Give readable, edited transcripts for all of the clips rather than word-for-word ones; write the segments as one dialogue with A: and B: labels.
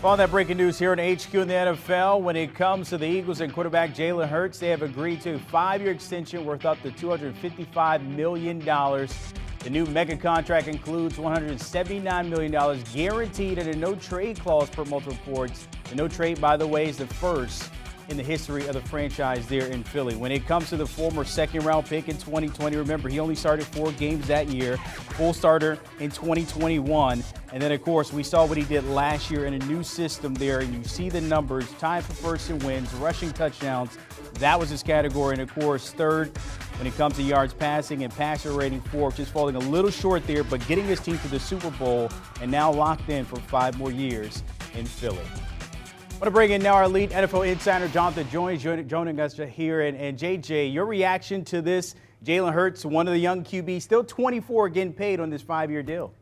A: All that breaking news here on HQ in the NFL. When it comes to the Eagles and quarterback Jalen Hurts, they have agreed to a 5-year extension worth up to $255 million. The new mega contract includes $179 million guaranteed and a no-trade clause per multiple reports. The no-trade, by the way, is the first in the history of the franchise there in Philly. When it comes to the former second-round pick in 2020, remember, he only started 4 games that year, full starter in 2021. And then, of course, we saw what he did last year in a new system there. And you see the numbers, time for first and wins, rushing touchdowns. That was his category. And, of course, third when it comes to yards passing and passer rating, fourth, just falling a little short there, but getting his team to the Super Bowl and now locked in for 5 more years in Philly. I want to bring in now our lead NFL insider, Jonathan joining us here. And JJ, your reaction to this, Jalen Hurts, one of the young QBs, still 24, getting paid on this 5-year deal.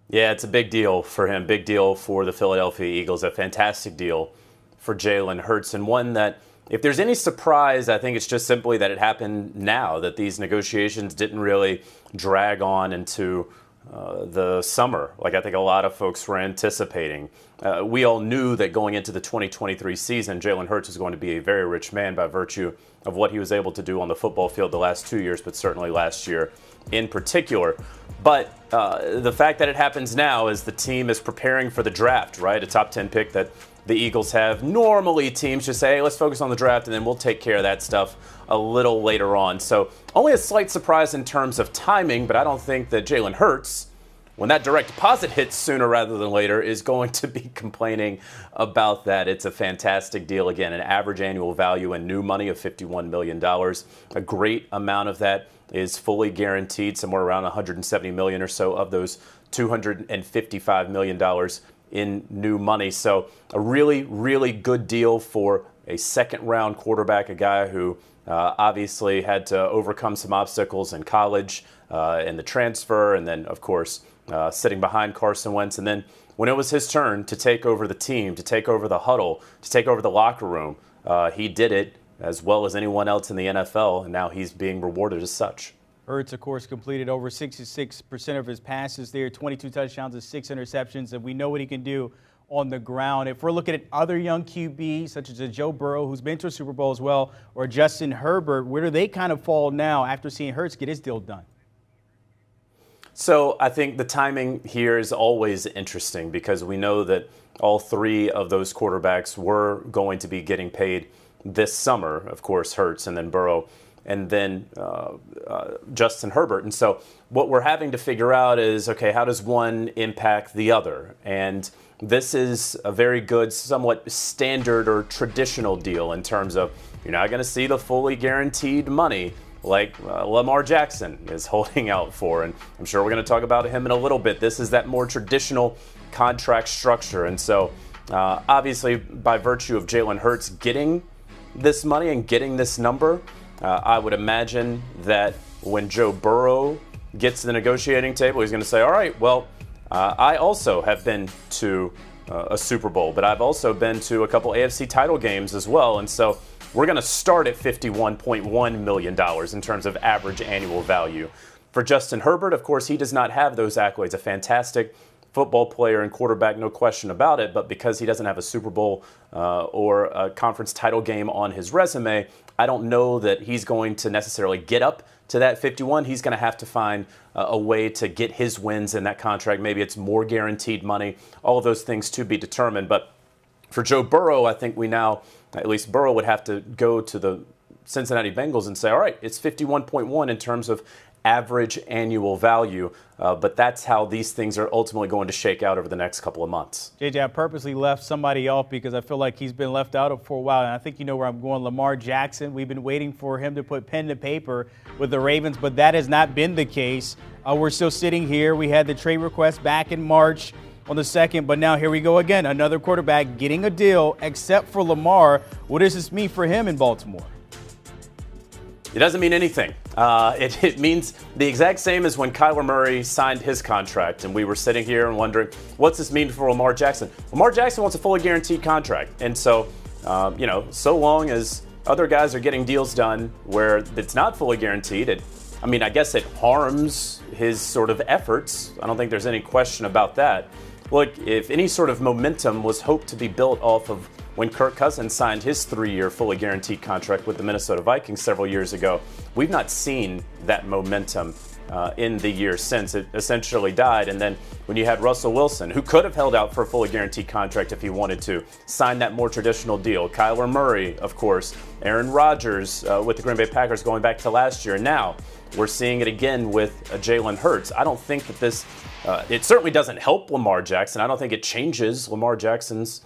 B: Yeah, it's a big deal for him, big deal for the Philadelphia Eagles, a fantastic deal for Jalen Hurts, and one that, if there's any surprise, I think it's just simply that it happened now, that these negotiations didn't really drag on into the summer, like I think a lot of folks were anticipating. We all knew that going into the 2023 season, Jalen Hurts was going to be a very rich man by virtue of what he was able to do on the football field the last 2 years, but certainly last year in particular. But the fact that it happens now is the team is preparing for the draft, right? A top 10 pick that the Eagles have. Normally, teams just say, hey, let's focus on the draft, and then we'll take care of that stuff a little later on. So only a slight surprise in terms of timing, but I don't think that Jalen Hurts, when that direct deposit hits sooner rather than later, is going to be complaining about that. It's a fantastic deal. Again, an average annual value in new money of $51 million. A great amount of that is fully guaranteed, somewhere around $170 million or so of those $255 million in new money. So a really, really good deal for a second-round quarterback, a guy who obviously had to overcome some obstacles in college and the transfer, and then, of course, sitting behind Carson Wentz. And then when it was his turn to take over the team, to take over the huddle, to take over the locker room, he did it as well as anyone else in the NFL, and now he's being rewarded as such.
A: Hurts, of course, completed over 66% of his passes there, 22 touchdowns and 6 interceptions, and we know what he can do on the ground. If we're looking at other young QBs, such as a Joe Burrow, who's been to a Super Bowl as well, or Justin Herbert, where do they kind of fall now after seeing Hurts get his deal done?
B: So I think the timing here is always interesting because we know that all 3 of those quarterbacks were going to be getting paid this summer. Of course, Hurts, and then Burrow, and then Justin Herbert. And so what we're having to figure out is, okay, how does one impact the other? And this is a very good, somewhat standard or traditional deal in terms of you're not going to see the fully guaranteed money like Lamar Jackson is holding out for. And I'm sure we're going to talk about him in a little bit. This is that more traditional contract structure. And so obviously by virtue of Jalen Hurts getting this money and getting this number, I would imagine that when Joe Burrow gets to the negotiating table, he's going to say, all right, well, I also have been to a Super Bowl, but I've also been to a couple AFC title games as well. And so we're going to start at $51.1 million in terms of average annual value. For Justin Herbert, of course, he does not have those accolades. A fantastic football player and quarterback, no question about it, but because he doesn't have a Super Bowl or a conference title game on his resume, I don't know that he's going to necessarily get up to that 51. He's going to have to find a way to get his wins in that contract. Maybe it's more guaranteed money, all of those things to be determined. But for Joe Burrow, I think we now, at least Burrow would have to go to the Cincinnati Bengals and say, all right, it's 51.1 in terms of average annual value, but that's how these things are ultimately going to shake out over the next couple of months.
A: JJ, I purposely left somebody off because I feel like he's been left out for a while, and I think you know where I'm going. Lamar Jackson, we've been waiting for him to put pen to paper with the Ravens, but that has not been the case. We're still sitting here. We had the trade request back in March on the 2nd, but now here we go again. Another quarterback getting a deal, except for Lamar. What does this mean for him in Baltimore?
B: It doesn't mean anything. It means the exact same as when Kyler Murray signed his contract, and we were sitting here and wondering, what's this mean for Lamar Jackson? Lamar Jackson wants a fully guaranteed contract, and so, so long as other guys are getting deals done where it's not fully guaranteed, I guess it harms his sort of efforts. I don't think there's any question about that. Look, if any sort of momentum was hoped to be built off of when Kirk Cousins signed his 3-year fully guaranteed contract with the Minnesota Vikings several years ago, we've not seen that momentum in the years since. It essentially died. And then when you had Russell Wilson, who could have held out for a fully guaranteed contract if he wanted to, sign that more traditional deal. Kyler Murray, of course, Aaron Rodgers with the Green Bay Packers going back to last year. Now we're seeing it again with Jalen Hurts. I don't think that this, it certainly doesn't help Lamar Jackson. I don't think it changes Lamar Jackson's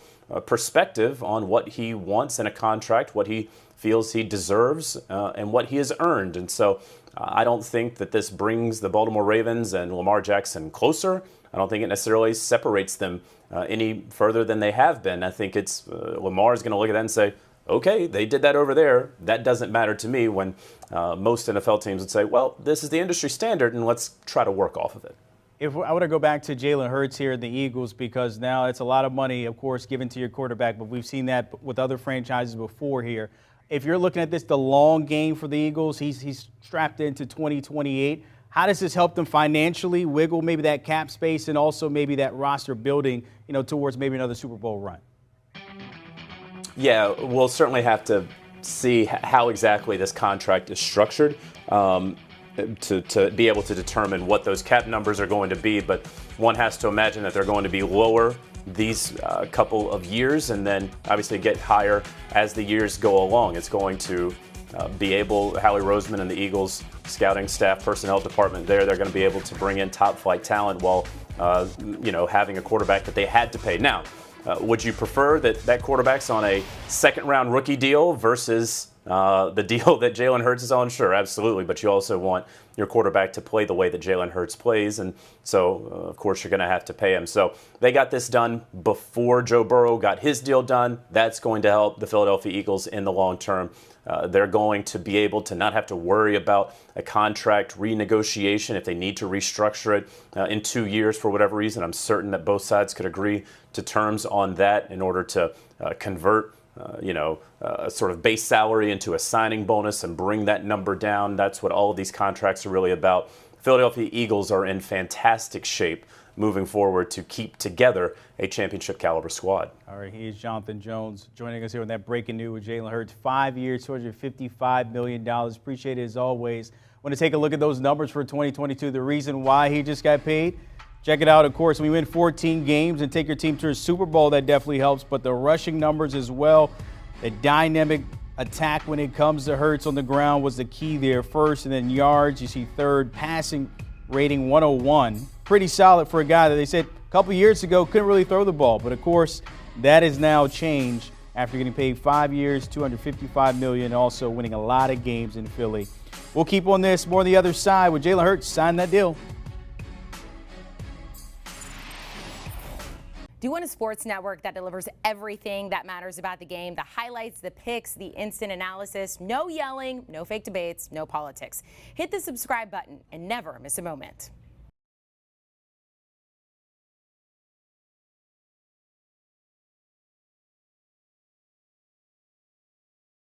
B: perspective on what he wants in a contract, what he feels he deserves, and what he has earned. And so I don't think that this brings the Baltimore Ravens and Lamar Jackson closer. I don't think it necessarily separates them any further than they have been. I think it's Lamar is going to look at that and say, okay, they did that over there. That doesn't matter to me, when most NFL teams would say, well, this is the industry standard and let's try to work off of it.
A: If I want to go back to Jalen Hurts here in the Eagles, because now it's a lot of money, of course, given to your quarterback, but we've seen that with other franchises before here. If you're looking at this, the long game for the Eagles, he's strapped into 2028. How does this help them financially, wiggle maybe that cap space, and also maybe that roster building, towards maybe another Super Bowl run?
B: Yeah, we'll certainly have to see how exactly this contract is structured to be able to determine what those cap numbers are going to be. But one has to imagine that they're going to be lower these couple of years, and then obviously get higher as the years go along. It's going to be able, Howie Roseman and the Eagles scouting staff, personnel department they're going to be able to bring in top flight talent while having a quarterback that they had to pay. Now, would you prefer that quarterback's on a second round rookie deal versus the deal that Jalen Hurts is on? Sure, absolutely. But you also want your quarterback to play the way that Jalen Hurts plays. And so, of course, you're going to have to pay him. So they got this done before Joe Burrow got his deal done. That's going to help the Philadelphia Eagles in the long term. They're going to be able to not have to worry about a contract renegotiation if they need to restructure it in 2 years for whatever reason. I'm certain that both sides could agree to terms on that in order to convert a sort of base salary into a signing bonus and bring that number down. That's what all of these contracts are really about. Philadelphia Eagles are in fantastic shape moving forward to keep together a championship caliber squad.
A: All right, here's Jonathan Jones joining us here with that breaking news with Jalen Hurts. 5 years, $255 million. Appreciate it as always. Want to take a look at those numbers for 2022, the reason why he just got paid. Check it out, of course. When you win 14 games and take your team to a Super Bowl, that definitely helps. But the rushing numbers as well, the dynamic attack when it comes to Hurts on the ground was the key there. First, and then yards, you see third, passing rating 101. Pretty solid for a guy that they said a couple years ago couldn't really throw the ball. But, of course, that has now changed after getting paid 5 years, $255 million, also winning a lot of games in Philly. We'll keep on this more on the other side with Jalen Hurts signing that deal.
C: Do you want a sports network that delivers everything that matters about the game? The highlights, the picks, the instant analysis, no yelling, no fake debates, no politics. Hit the subscribe button and never miss a moment.